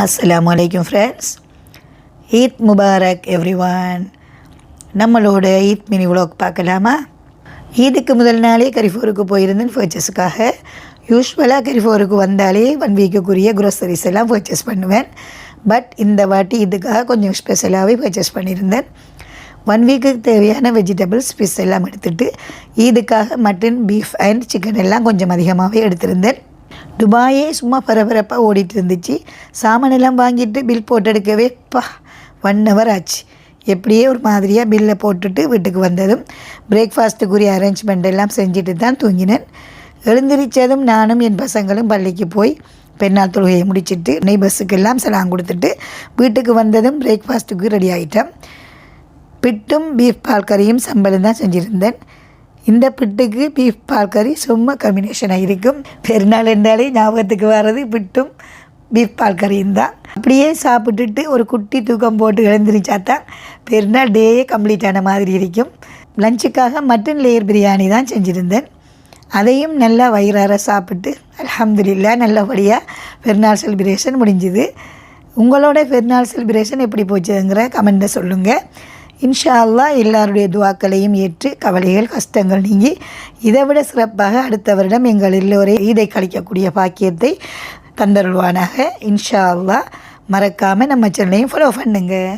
அஸ்ஸலாமு friends, Eid Mubarak everyone. நம்மளோட Eid mini vlog பார்க்கலாமா? ஈதுக்கு முதல் நாளே கரிஃபோருக்கு போயிருந்தேன் பர்ச்சேஸுக்காக. யூஸ்வலாக கரிஃபோருக்கு வந்தாலே 1 வீக்குக்குரிய க்ரோசரிஸ் எல்லாம் பர்ச்சேஸ் பண்ணுவேன். பட் இந்த வாட்டி இதுக்காக கொஞ்சம் ஸ்பெஷலாகவே பர்ச்சேஸ் பண்ணியிருந்தேன். 1 வீக்குக்கு தேவையான வெஜிடபிள்ஸ், ஃபிஷ் எல்லாம் எடுத்துகிட்டு ஈதுக்காக மட்டன், பீஃப் அண்ட் சிக்கன் எல்லாம் கொஞ்சம் அதிகமாகவே எடுத்திருந்தேன். துபாயே சும்மா பரபரப்பாக ஓடிட்டு இருந்துச்சு. சாமானெல்லாம் வாங்கிட்டு பில் போட்டு எடுக்கவே 1 ஹவர் ஆச்சு. எப்படியே ஒரு மாதிரியாக பில்லை போட்டுட்டு வீட்டுக்கு வந்ததும் பிரேக்ஃபாஸ்ட்டுக்குரிய அரேஞ்ச்மெண்ட் எல்லாம் செஞ்சுட்டு தான் தூங்கினேன். எழுந்திரிச்சதும் நானும் என் பசங்களும் பள்ளிக்கு போய் பெருநாள் தொழுகையை முடிச்சுட்டு நெய்பர்ஸுக்கெல்லாம் சலாம் கொடுத்துட்டு வீட்டுக்கு வந்ததும் பிரேக்ஃபாஸ்ட்டுக்கு ரெடி ஆகிட்டேன். பிட்டும் பீஃப் பால் கறியும் சம்பளம் தான் செஞ்சுருந்தேன். இந்த பிட்டுக்கு பீஃப் பால் கறி சும்மா காம்பினேஷனாக இருக்கும். பெருநாள் என்றாலே ஞாபகத்துக்கு வர்றது பிட்டும் பீஃப் பால் கறியும் தான். அப்படியே சாப்பிட்டுட்டு ஒரு குட்டி தூக்கம் போட்டு எழுந்திரிச்சா தான் பெருநாள் டேயே கம்ப்ளீட் ஆன மாதிரி இருக்கும். லஞ்சுக்காக மட்டன் லேயர் பிரியாணி தான் செஞ்சுருந்தேன். அதையும் நல்லா வயிறார சாப்பிட்டு அல்ஹம்துலில்லாஹ் நல்லபடியாக பெருநாள் செலிப்ரேஷன் முடிஞ்சுது. உங்களோட பெருநாள் செலிப்ரேஷன் எப்படி போச்சுங்கிற கமெண்ட்டை சொல்லுங்கள். இன்ஷா அல்லாஹ் எல்லாருடைய துவாக்களையும் ஏற்று கவலைகள், கஷ்டங்கள் நீங்கி இதை விட சிறப்பாக அடுத்த வருடம் எங்கள் எல்லோரே ஈதை கழிக்கக்கூடிய பாக்கியத்தை தந்தருள்வானாக. இன்ஷா அல்லாஹ். மறக்காமல் நம்ம சேனலையும் ஃபாலோ பண்ணுங்கள்.